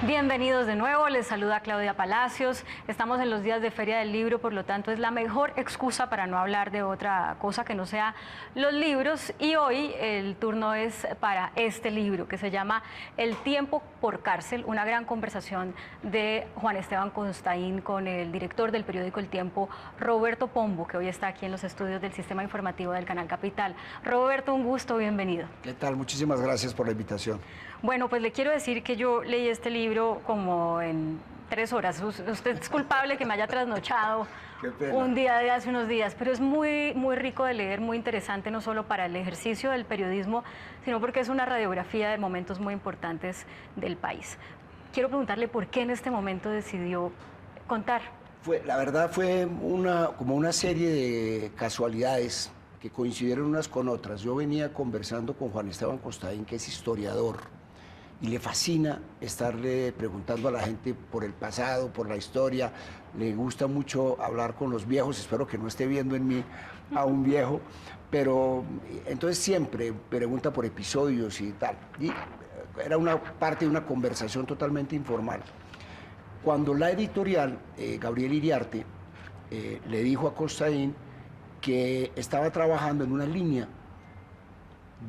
Bienvenidos de nuevo, les saluda Claudia Palacios. Estamos en los días de Feria del Libro, por lo tanto es la mejor excusa para no hablar de otra cosa que no sea los libros. Y hoy el turno es para este libro que se llama El tiempo por cárcel, una gran conversación de Juan Esteban Constaín con el director del periódico El Tiempo, Roberto Pombo, que hoy está aquí en los estudios del Sistema Informativo del Canal Capital. Roberto, un gusto, bienvenido. ¿Qué tal? Muchísimas gracias por la invitación. Bueno, pues le quiero decir que yo leí este libro como en 3 horas. Usted es culpable que me haya trasnochado un día de hace unos días, pero es muy rico de leer, muy interesante, no solo para el ejercicio del periodismo, sino porque es una radiografía de momentos muy importantes del país. Quiero preguntarle por qué en este momento decidió contar. La verdad fue como una serie de casualidades que coincidieron unas con otras. Yo venía conversando con Juan Esteban Constaín, que es historiador, y le fascina estarle preguntando a la gente por el pasado, por la historia. Le gusta mucho hablar con los viejos. Espero que no esté viendo en mí a un viejo, pero entonces siempre pregunta por episodios y tal. Y era una parte de una conversación totalmente informal. Cuando la editorial, Gabriel Iriarte, le dijo a Constaín que estaba trabajando en una línea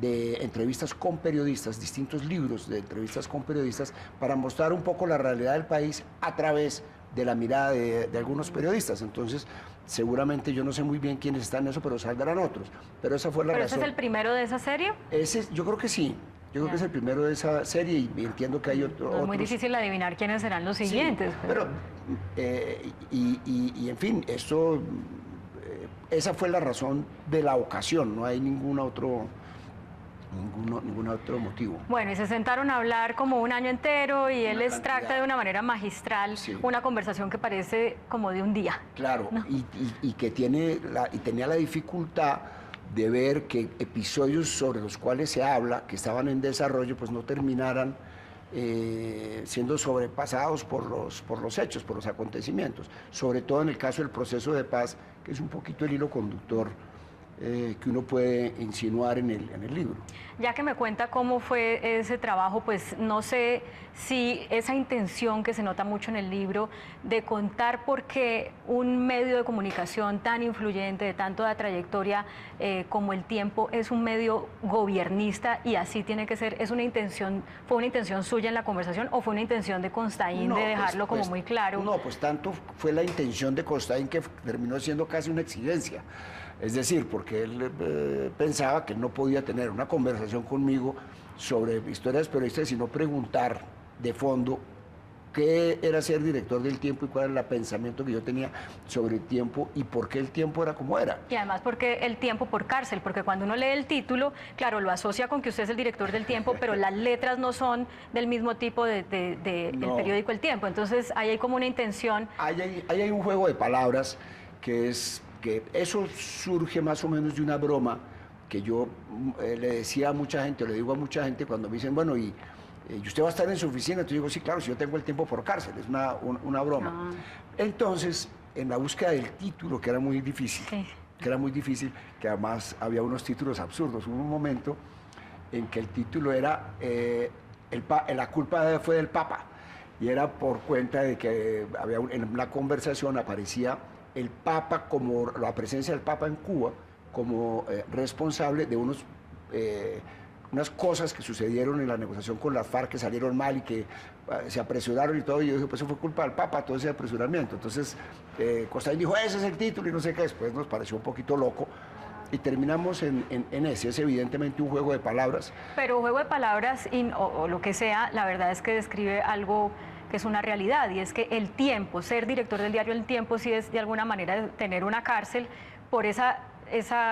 de entrevistas con periodistas, distintos libros de entrevistas con periodistas, para mostrar un poco la realidad del país a través de la mirada de algunos periodistas. Entonces, seguramente yo no sé muy bien quiénes están en eso, pero saldrán otros. Pero esa fue la razón. ¿Pero ese es el primero de esa serie? Yo creo que sí. Yo creo que es el primero de esa serie y entiendo que hay otros. Es muy difícil adivinar quiénes serán los siguientes. Sí, pero en fin, esa fue la razón de la ocasión, no hay ningún otro motivo. Bueno, y se sentaron a hablar como un año entero y él extracta de una manera magistral una conversación que parece como de un día. Claro, ¿no? y que tenía la dificultad de ver que episodios sobre los cuales se habla, que estaban en desarrollo, pues no terminaran siendo sobrepasados por los hechos, por los acontecimientos, sobre todo en el caso del proceso de paz, que es un poquito el hilo conductor que uno puede insinuar en el libro. Ya que me cuenta cómo fue ese trabajo, pues no sé si esa intención que se nota mucho en el libro de contar por qué un medio de comunicación tan influyente, de tanta trayectoria como El Tiempo, es un medio gobiernista y así tiene que ser. ¿Fue una intención suya en la conversación o fue una intención de Constaín de dejarlo como muy claro? No, pues tanto fue la intención de Constaín que terminó siendo casi una exigencia. Es decir, porque él pensaba que él no podía tener una conversación conmigo sobre historias periodistas, sino preguntar de fondo qué era ser director del Tiempo y cuál era el pensamiento que yo tenía sobre el Tiempo y por qué el Tiempo era como era. Y además porque El Tiempo por cárcel, porque cuando uno lee el título, claro, lo asocia con que usted es el director del Tiempo, pero las letras no son del mismo tipo del periódico El Tiempo. Entonces ahí hay como una intención. Ahí hay un juego de palabras que eso surge más o menos de una broma que yo le decía a mucha gente, o le digo a mucha gente cuando me dicen, bueno, ¿y usted va a estar en su oficina? Entonces digo, sí, claro, si yo tengo El Tiempo por cárcel, es una broma. Entonces, en la búsqueda del título, que era muy difícil, que además había unos títulos absurdos, hubo un momento en que el título era La culpa fue del Papa, y era por cuenta de que en la conversación aparecía el Papa, como la presencia del Papa en Cuba, como responsable de unas cosas que sucedieron en la negociación con las FARC que salieron mal y que se apresuraron y todo, y yo dije, pues eso fue culpa del Papa, todo ese apresuramiento. Entonces Constaín dijo, ese es el título y no sé qué, después nos pareció un poquito loco y terminamos en ese. Es evidentemente un juego de palabras. Pero juego de palabras o lo que sea, la verdad es que describe algo que es una realidad, y es que El Tiempo, ser director del diario El Tiempo, sí es de alguna manera tener una cárcel por esa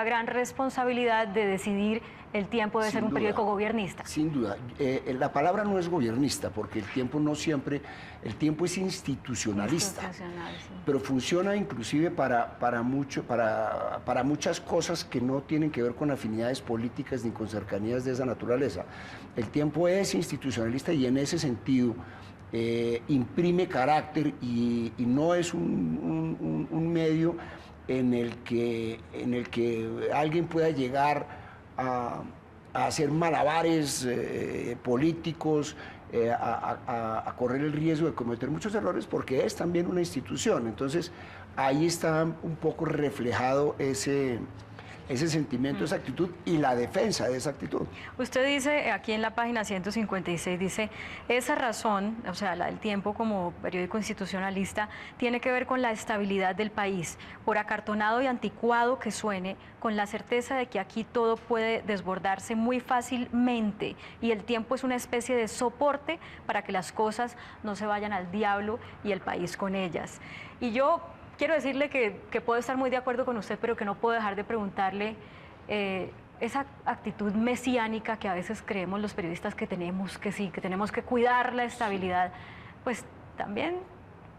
gran responsabilidad de decidir El Tiempo de ser un periódico gobiernista. Sin duda. La palabra no es gobernista, porque El Tiempo no siempre... El Tiempo es institucionalista, pero funciona inclusive para muchas cosas que no tienen que ver con afinidades políticas ni con cercanías de esa naturaleza. El Tiempo es institucionalista y en ese sentido imprime carácter y no es un medio en el que alguien pueda llegar a hacer malabares políticos a correr el riesgo de cometer muchos errores porque es también una institución. Entonces, ahí está un poco reflejado ese sentimiento, esa actitud y la defensa de esa actitud. Usted dice, aquí en la página 156, dice, esa razón, o sea, la del Tiempo como periódico institucionalista, tiene que ver con la estabilidad del país, por acartonado y anticuado que suene, con la certeza de que aquí todo puede desbordarse muy fácilmente y el Tiempo es una especie de soporte para que las cosas no se vayan al diablo y el país con ellas. Y yo quiero decirle que puedo estar muy de acuerdo con usted, pero que no puedo dejar de preguntarle esa actitud mesiánica que a veces creemos los periodistas que tenemos, que sí, que tenemos que cuidar la estabilidad, pues también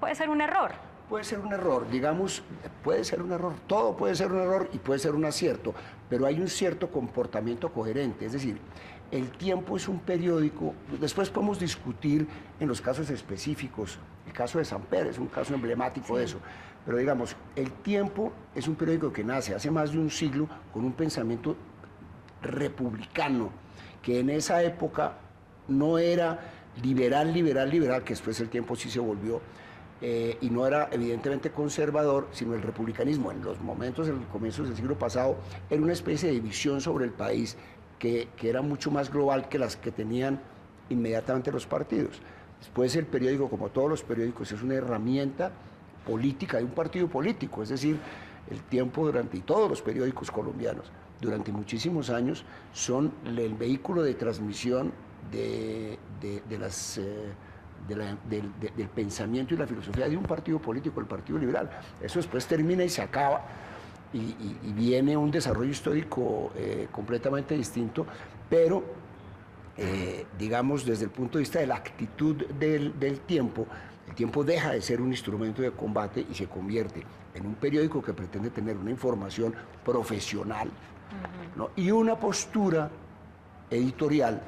puede ser un error. Puede ser un error, digamos, puede ser un error, todo puede ser un error y puede ser un acierto, pero hay un cierto comportamiento coherente, es decir, El Tiempo es un periódico, después podemos discutir en los casos específicos, el caso de Samper es un caso emblemático de eso, pero digamos, El Tiempo es un periódico que nace hace más de un siglo con un pensamiento republicano, que en esa época no era liberal, que después El Tiempo sí se volvió, y no era evidentemente conservador, sino el republicanismo. En los momentos, en los comienzos del siglo pasado, era una especie de visión sobre el país que era mucho más global que las que tenían inmediatamente los partidos. Después el periódico, como todos los periódicos, es una herramienta política de un partido político, es decir, El Tiempo y todos los periódicos colombianos durante muchísimos años son el vehículo de transmisión del pensamiento y la filosofía de un partido político, el Partido Liberal. Eso después termina y se acaba y viene un desarrollo histórico completamente distinto, pero digamos desde el punto de vista de la actitud del Tiempo, El Tiempo deja de ser un instrumento de combate y se convierte en un periódico que pretende tener una información profesional, ¿no? Y una postura editorial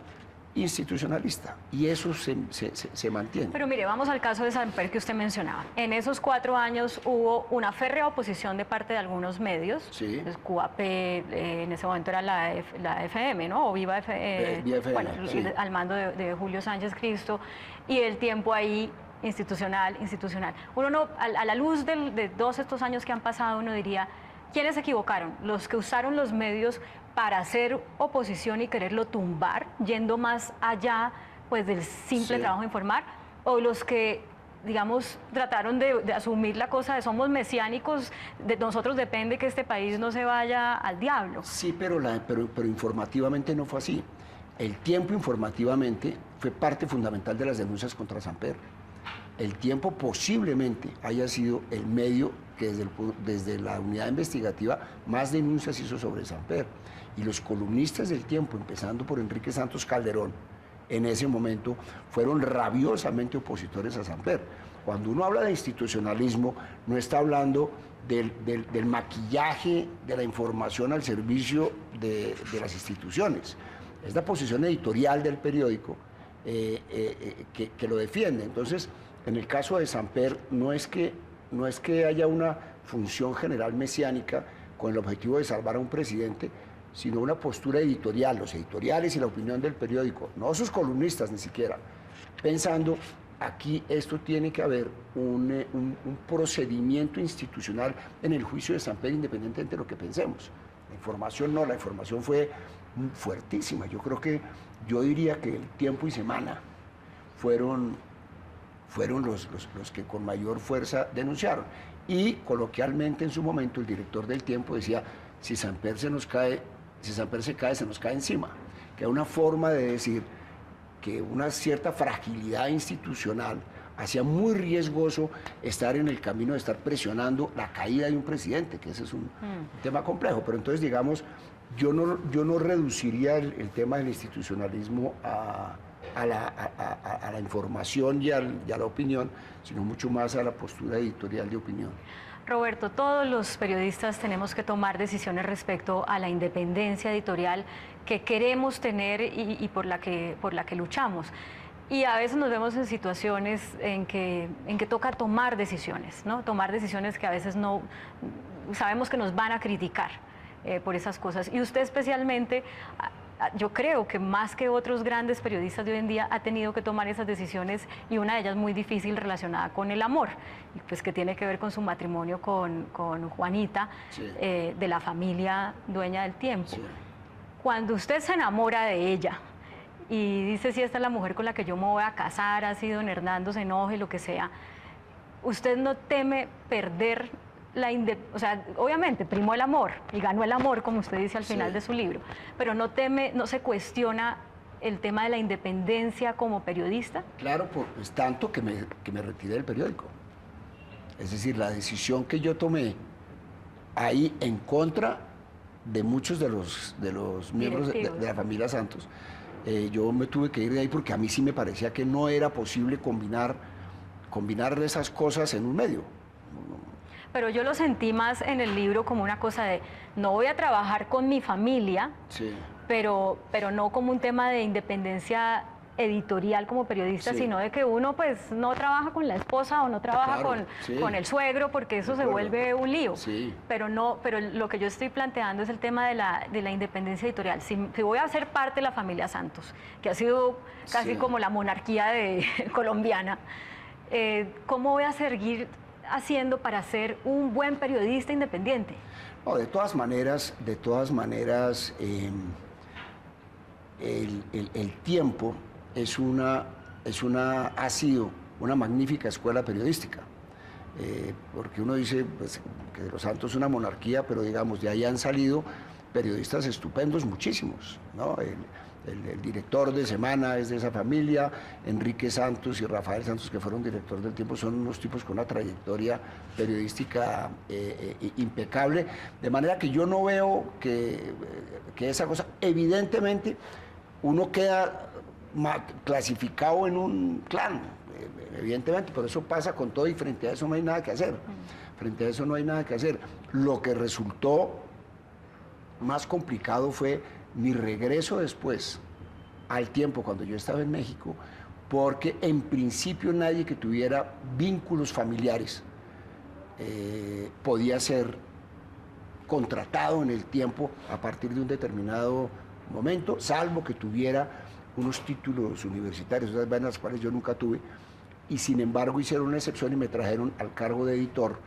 institucionalista, y eso se mantiene. Pero mire, vamos al caso de Samper que usted mencionaba. En esos 4 años hubo una férrea oposición de parte de algunos medios. Sí. Pues, QAP, en ese momento era la FM, ¿no? O Viva FM. Viva FM, bueno, sí. Al mando de Julio Sánchez Cristo, y El Tiempo ahí institucional. Uno no, a la luz de todos estos años que han pasado, uno diría, ¿quiénes se equivocaron? Los que usaron los medios para hacer oposición y quererlo tumbar, yendo más allá pues del simple trabajo de informar, o los que, digamos, trataron de asumir la cosa de somos mesiánicos, de nosotros depende que este país no se vaya al diablo. Sí, pero informativamente no fue así. El Tiempo informativamente fue parte fundamental de las denuncias contra Samper. El Tiempo posiblemente haya sido el medio que desde la unidad investigativa más denuncias hizo sobre Samper. Y los columnistas del Tiempo, empezando por Enrique Santos Calderón, en ese momento fueron rabiosamente opositores a Samper. Cuando uno habla de institucionalismo, no está hablando del maquillaje de la información al servicio de las instituciones. Es la posición editorial del periódico que lo defiende. Entonces, en el caso de Samper, no es que haya una función general mesiánica con el objetivo de salvar a un presidente, sino una postura editorial, los editoriales y la opinión del periódico, no sus columnistas ni siquiera, pensando, aquí esto tiene que haber un procedimiento institucional en el juicio de Samper, independientemente de lo que pensemos. La información no, la información fue fuertísima. Yo diría que El Tiempo y Semana fueron los que con mayor fuerza denunciaron. Y coloquialmente en su momento el director del Tiempo decía, si Samper se cae, se nos cae encima. Que era una forma de decir que una cierta fragilidad institucional hacía muy riesgoso estar en el camino de estar presionando la caída de un presidente, que ese es un tema complejo. Pero entonces, digamos, yo no reduciría el tema del institucionalismo a la información y a la opinión, sino mucho más a la postura editorial de opinión. Roberto, todos los periodistas tenemos que tomar decisiones respecto a la independencia editorial que queremos tener y por la que luchamos. Y a veces nos vemos en situaciones en que toca tomar decisiones, ¿no? Tomar decisiones que a veces no sabemos que nos van a criticar por esas cosas. Y usted especialmente yo creo que más que otros grandes periodistas de hoy en día ha tenido que tomar esas decisiones, y una de ellas muy difícil relacionada con el amor, y pues que tiene que ver con su matrimonio con Juanita, Sí. De la familia dueña del tiempo. Sí. Cuando usted se enamora de ella y dice, si esta es la mujer con la que yo me voy a casar, así don Hernando se enoje, lo que sea, ¿usted no teme perder o sea, obviamente primó el amor y ganó el amor, como usted dice al final Sí. de su libro, pero no teme, no se cuestiona el tema de la independencia como periodista? Claro, pues tanto que me retiré del periódico. Es decir, la decisión que yo tomé ahí en contra de muchos de los miembros de la familia Santos, yo me tuve que ir de ahí porque a mí sí me parecía que no era posible combinar esas cosas en un medio. Pero yo lo sentí más en el libro como una cosa de, no voy a trabajar con mi familia, Sí. pero no como un tema de independencia editorial como periodista, Sí. sino de que uno pues no trabaja con la esposa o no trabaja Claro, sí. con el suegro, porque eso De se acuerdo. vuelve un lío. Sí. Pero lo que yo estoy planteando es el tema de la independencia editorial. Si voy a ser parte de la familia Santos, que ha sido casi Sí. como la monarquía colombiana, ¿cómo voy a seguir haciendo para ser un buen periodista independiente? No, de todas maneras, el tiempo ha sido una magnífica escuela periodística. Porque uno dice pues, que Los Santos es una monarquía, pero digamos, de ahí han salido periodistas estupendos, muchísimos, ¿no? El director de Semana es de esa familia, Enrique Santos y Rafael Santos, que fueron director del Tiempo, son unos tipos con una trayectoria periodística impecable, de manera que yo no veo que esa cosa, evidentemente, uno queda clasificado en un clan, evidentemente, pero eso pasa con todo y frente a eso no hay nada que hacer. Frente a eso no hay nada que hacer. Lo que resultó más complicado fue mi regreso después al Tiempo, cuando yo estaba en México, porque en principio nadie que tuviera vínculos familiares podía ser contratado en el Tiempo a partir de un determinado momento, salvo que tuviera unos títulos universitarios, esas vainas las cuales yo nunca tuve, y sin embargo hicieron una excepción y me trajeron al cargo de editor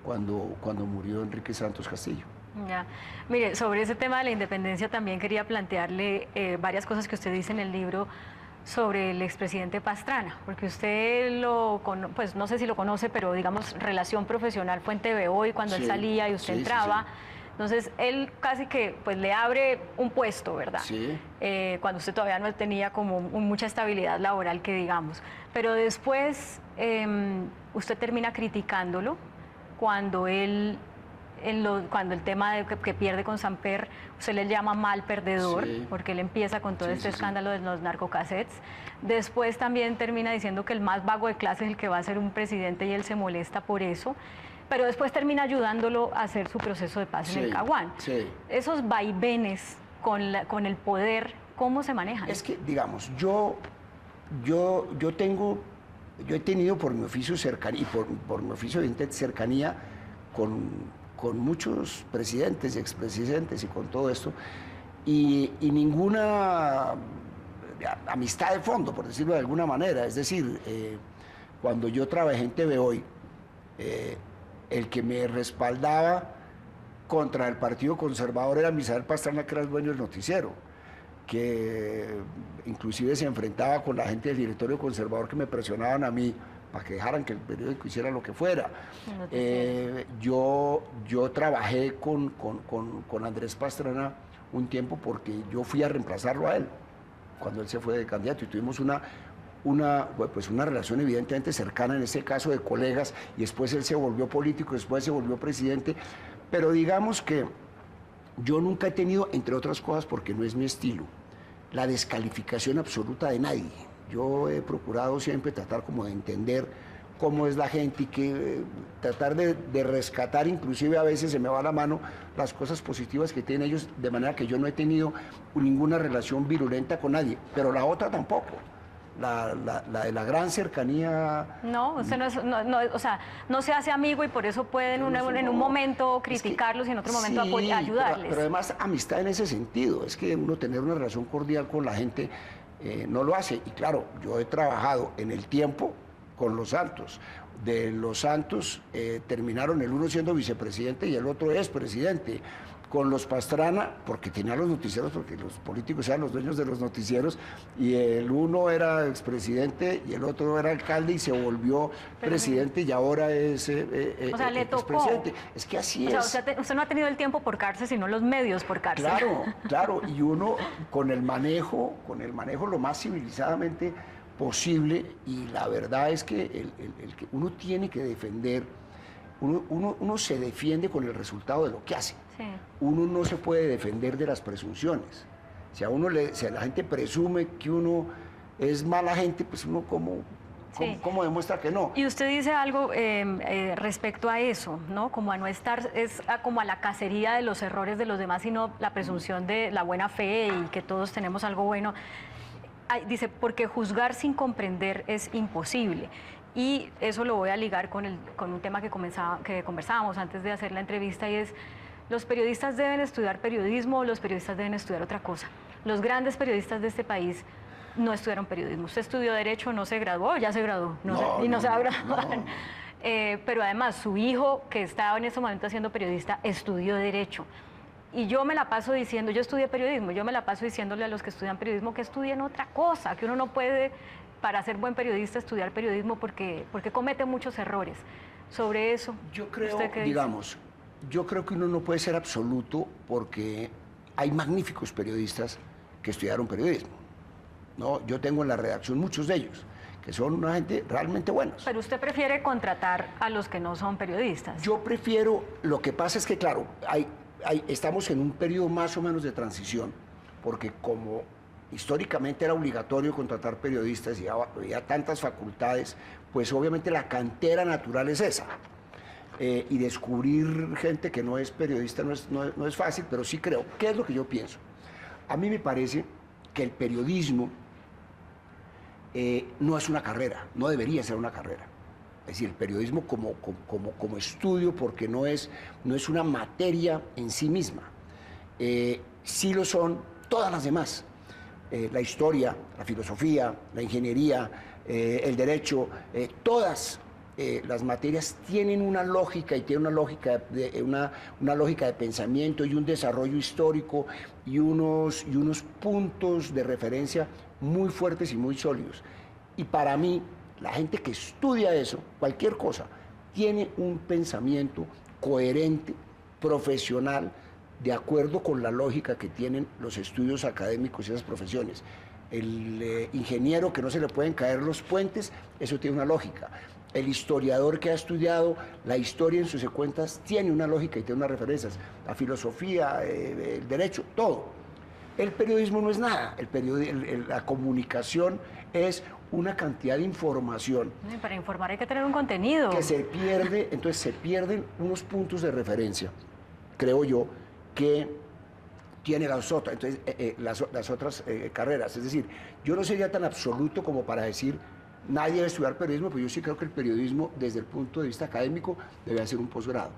cuando murió Enrique Santos Castillo. Ya. Mire, sobre ese tema de la independencia también quería plantearle varias cosas que usted dice en el libro sobre el expresidente Pastrana, porque usted pues no sé si lo conoce, pero digamos relación profesional fue en TVO y cuando él salía y usted entraba. Sí. Entonces, él casi que pues le abre un puesto, ¿verdad? Sí. Cuando usted todavía no tenía como mucha estabilidad laboral, que digamos. Pero después usted termina criticándolo cuando cuando el tema de que pierde con Samper, usted le llama mal perdedor, sí, porque él empieza con todo este escándalo de los narcocassettes. Después también termina diciendo que el más vago de clase es el que va a ser un presidente y él se molesta por eso. Pero después termina ayudándolo a hacer su proceso de paz en el Caguán. Sí. Esos vaivenes con el poder, ¿cómo se manejan? Es que, digamos, yo he tenido por mi oficio cercanía, y por mi oficio de cercanía con muchos presidentes y expresidentes y con todo esto, y ninguna amistad de fondo, por decirlo de alguna manera. Es decir, cuando yo trabajé en TV Hoy, el que me respaldaba contra el Partido Conservador era Misael Pastrana, que era el dueño del noticiero, que inclusive se enfrentaba con la gente del directorio conservador que me presionaban a mí para que dejaran que el periódico hiciera lo que fuera. Yo trabajé con Andrés Pastrana un tiempo porque yo fui a reemplazarlo a él cuando él se fue de candidato y tuvimos una relación evidentemente cercana, en este caso de colegas, y después él se volvió político, después se volvió presidente, pero digamos que yo nunca he tenido, entre otras cosas porque no es mi estilo, la descalificación absoluta de nadie. Yo he procurado siempre tratar como de entender cómo es la gente y que tratar de rescatar, inclusive a veces se me va la mano, las cosas positivas que tienen ellos, de manera que yo no he tenido ninguna relación virulenta con nadie, pero la otra tampoco. la de la gran cercanía. No, usted no, o sea, no se hace amigo y por eso pueden en un momento criticarlos y en otro momento ayudarles. Pero además amistad en ese sentido, es que uno tener una relación cordial con la gente no lo hace. Y claro, yo he trabajado en el tiempo con los Santos. De los Santos terminaron el uno siendo vicepresidente y el otro es presidente. Con los Pastrana, porque tenía los noticieros, porque los políticos eran los dueños de los noticieros, y el uno era expresidente y el otro era alcalde y se volvió presidente y ahora es o sea, le tocó. presidente. Es que así es. O sea, usted no ha tenido el tiempo por cárcel, sino los medios por cárcel. Claro, claro, y uno con el manejo lo más civilizadamente posible, y la verdad es que el que uno tiene que defender, uno se defiende con el resultado de lo que hace. Sí. Uno no se puede defender de las presunciones. Si a la gente presume que uno es mala gente, pues uno ¿cómo demuestra que no? Y usted dice algo respecto a eso, ¿no? Como a no estar, como a la cacería de los errores de los demás, sino la presunción de la buena fe y que todos tenemos algo bueno. Dice, porque juzgar sin comprender es imposible. Y eso lo voy a ligar con un tema que conversábamos antes de hacer la entrevista, y es: los periodistas deben estudiar periodismo o los periodistas deben estudiar otra cosa. Los grandes periodistas de este país no estudiaron periodismo. Usted estudió Derecho, no se graduó, ya se graduó, no se va a graduar. No. Pero además, su hijo, que estaba en ese momento haciendo periodista, estudió Derecho. Y yo me la paso diciendo, yo estudié periodismo, yo me la paso diciéndole a los que estudian periodismo que estudien otra cosa, que uno no puede, para ser buen periodista, estudiar periodismo porque comete muchos errores. Sobre eso, yo creo, digamos, yo creo que uno no puede ser absoluto, porque hay magníficos periodistas que estudiaron periodismo, ¿no? Yo tengo en la redacción muchos de ellos, que son una gente realmente buenos. Pero usted prefiere contratar a los que no son periodistas. Yo prefiero, lo que pasa es que, claro, estamos en un periodo más o menos de transición, porque como históricamente era obligatorio contratar periodistas y había tantas facultades, pues obviamente la cantera natural es esa. Y descubrir gente que no es periodista no es fácil, pero sí creo. ¿Qué es lo que yo pienso? A mí me parece que el periodismo no es una carrera, no debería ser una carrera. Es decir, el periodismo como estudio, porque no es una materia en sí misma. Sí lo son todas las demás. La historia, la filosofía, la ingeniería, el derecho, todas las materias tienen una lógica, y tienen una lógica de pensamiento y un desarrollo histórico y unos puntos de referencia muy fuertes y muy sólidos. Y para mí, la gente que estudia eso, cualquier cosa, tiene un pensamiento coherente, profesional, de acuerdo con la lógica que tienen los estudios académicos y esas profesiones. El ingeniero que no se le pueden caer los puentes, eso tiene una lógica. El historiador que ha estudiado la historia en sus secuencias tiene una lógica y tiene unas referencias. La filosofía, el derecho, todo. El periodismo no es nada. La comunicación es una cantidad de información. Para informar hay que tener un contenido. Que se pierde, entonces se pierden unos puntos de referencia, creo yo, que tiene las otras carreras. Es decir, yo no sería tan absoluto como para decir nadie debe estudiar periodismo, pero yo sí creo que el periodismo, desde el punto de vista académico, debe hacer un posgrado.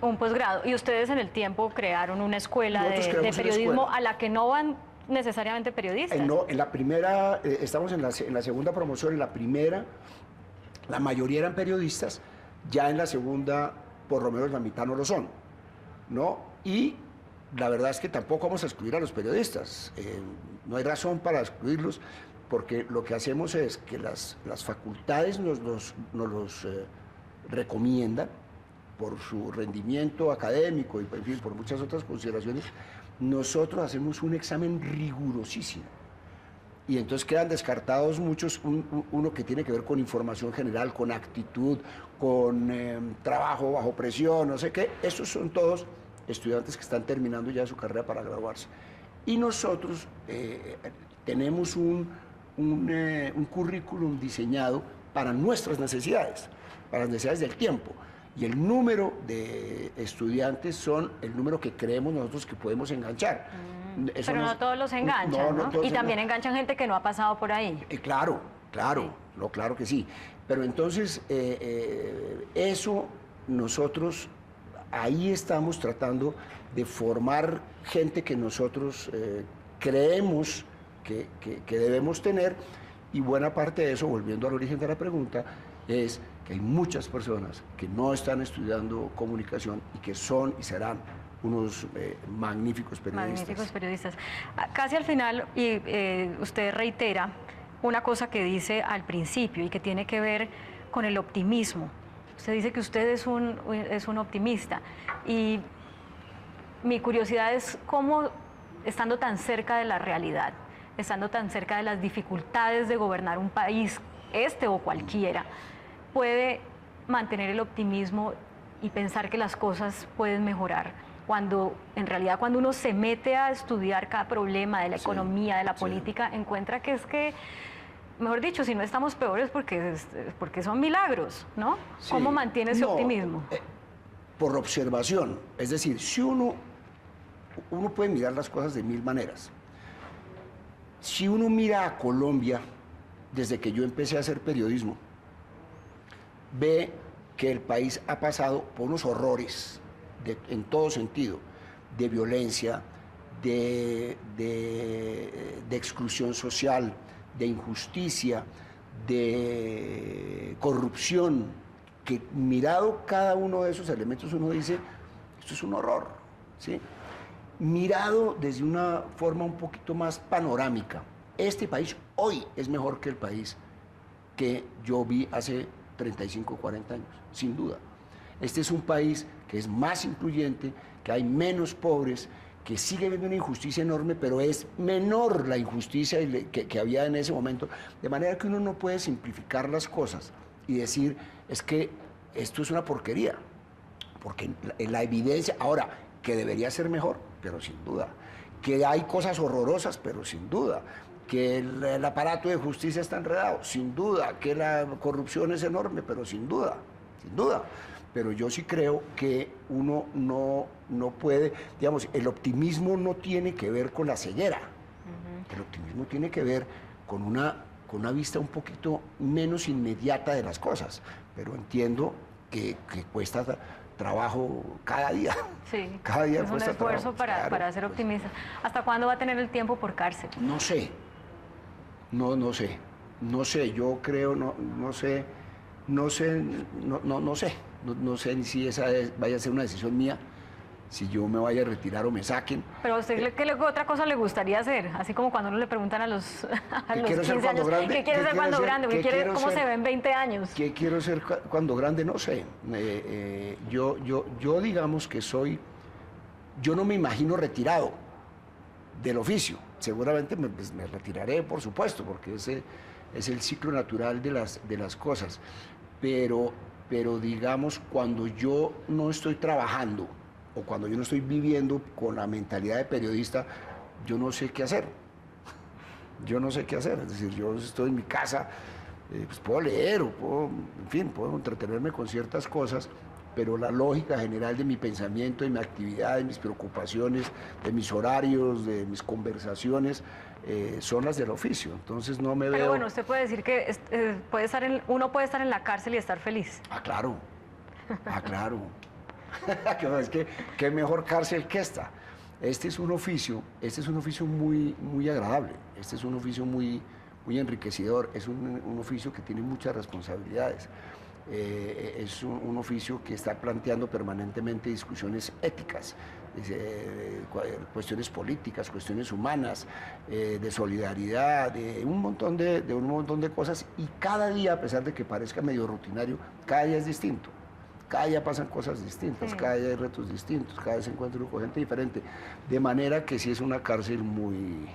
Un posgrado. Y ustedes en el tiempo crearon una escuela de periodismo a la que no van necesariamente periodistas. No, en la primera, estamos en la segunda promoción. En la primera, la mayoría eran periodistas. Ya en la segunda, por lo menos la mitad no lo son, ¿no? Y la verdad es que tampoco vamos a excluir a los periodistas. No hay razón para excluirlos, porque lo que hacemos es que las facultades nos los recomiendan por su rendimiento académico y, en fin, por muchas otras consideraciones. Nosotros hacemos un examen rigurosísimo y entonces quedan descartados muchos, uno que tiene que ver con información general, con actitud, con trabajo bajo presión, no sé qué. Estos son todos estudiantes que están terminando ya su carrera para graduarse. Y nosotros tenemos un currículum diseñado para nuestras necesidades, para las necesidades del tiempo. Y el número de estudiantes son el número que creemos nosotros que podemos enganchar. Pero no todos los enganchan, ¿no? Todos Y también enganchan gente que no ha pasado por ahí. Claro, claro, Sí. claro que sí. Pero entonces, eso nosotros, ahí estamos tratando de formar gente que nosotros creemos que debemos tener, y buena parte de eso, volviendo al origen de la pregunta, es que hay muchas personas que no están estudiando comunicación y que son y serán unos magníficos periodistas. Magníficos periodistas. Casi al final, y usted reitera una cosa que dice al principio y que tiene que ver con el optimismo. Usted dice que usted es un optimista, y mi curiosidad es cómo, estando tan cerca de la realidad, estando tan cerca de las dificultades de gobernar un país, este o cualquiera, puede mantener el optimismo y pensar que las cosas pueden mejorar, cuando en realidad cuando uno se mete a estudiar cada problema de la economía, de la política, encuentra que es que, mejor dicho, si no estamos peores porque son milagros, ¿no? Sí. ¿Cómo mantiene ese optimismo? Por observación, es decir, si uno puede mirar las cosas de mil maneras. Si uno mira a Colombia, desde que yo empecé a hacer periodismo, ve que el país ha pasado por unos horrores, en todo sentido, de violencia, de exclusión social, de injusticia, de corrupción, que mirado cada uno de esos elementos uno dice, esto es un horror, ¿sí? Mirado desde una forma un poquito más panorámica, este país hoy es mejor que el país que yo vi hace 35, 40 años, sin duda. Este es un país que es más incluyente, que hay menos pobres, que sigue habiendo una injusticia enorme, pero es menor la injusticia que había en ese momento, de manera que uno no puede simplificar las cosas y decir, es que esto es una porquería, porque la evidencia, ahora, que debería ser mejor, pero sin duda, que hay cosas horrorosas, pero sin duda, que el aparato de justicia está enredado, sin duda, que la corrupción es enorme, pero sin duda, sin duda. Pero yo sí creo que uno no puede, digamos, el optimismo no tiene que ver con la ceguera, el optimismo tiene que ver con una vista un poquito menos inmediata de las cosas, pero entiendo que cuesta trabajo cada día. Sí, cada día es un cuesta esfuerzo trabajo, para ser optimista. ¿Hasta cuándo va a tener el tiempo por cárcel? No sé, no sé, yo creo, no sé ni si esa vaya a ser una decisión mía, si yo me vaya a retirar o me saquen. Pero a usted, ¿qué otra cosa le gustaría hacer? Así como cuando uno le preguntan a los 15 años, ¿qué quiere ser cuando grande? ¿Cómo se ve en 20 años? ¿Qué quiero ser cuando grande? No sé. Yo digamos que yo no me imagino retirado del oficio. Seguramente me retiraré, por supuesto, porque ese es el ciclo natural de las cosas. Pero digamos, cuando yo no estoy trabajando o cuando yo no estoy viviendo con la mentalidad de periodista, yo no sé qué hacer. Yo no sé qué hacer. Es decir, yo estoy en mi casa, pues puedo leer o puedo entretenerme con ciertas cosas, pero la lógica general de mi pensamiento, de mi actividad, de mis preocupaciones, de mis horarios, de mis conversaciones, son las del oficio. Entonces no me veo... Pero bueno, usted puede decir que uno puede estar en la cárcel y estar feliz. Claro. Claro. Es que qué mejor cárcel que esta. Este es un oficio muy, muy agradable, este es un oficio muy, muy enriquecedor, es un oficio que tiene muchas responsabilidades. Es un oficio que está planteando permanentemente discusiones éticas, cuestiones políticas, cuestiones humanas, de solidaridad, de un montón de cosas, y cada día, a pesar de que parezca medio rutinario, cada día es distinto. Cada día pasan cosas distintas, sí. Cada día hay retos distintos, cada vez se encuentra con gente diferente, de manera que sí es una cárcel muy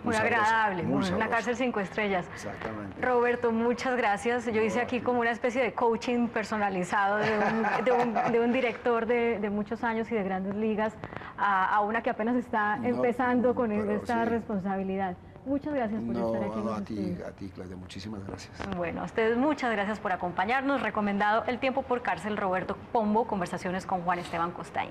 agradable, muy una cárcel 5 estrellas. Exactamente. Roberto, muchas gracias. Yo hice aquí como una especie de coaching personalizado de un director de muchos años y de grandes ligas a una que apenas está empezando con esta responsabilidad. Muchas gracias por estar aquí en los estudios. A ti, Claudia, muchísimas gracias. Bueno, a ustedes muchas gracias por acompañarnos. Recomendado El tiempo por cárcel, Roberto Pombo, conversaciones con Juan Esteban Costain.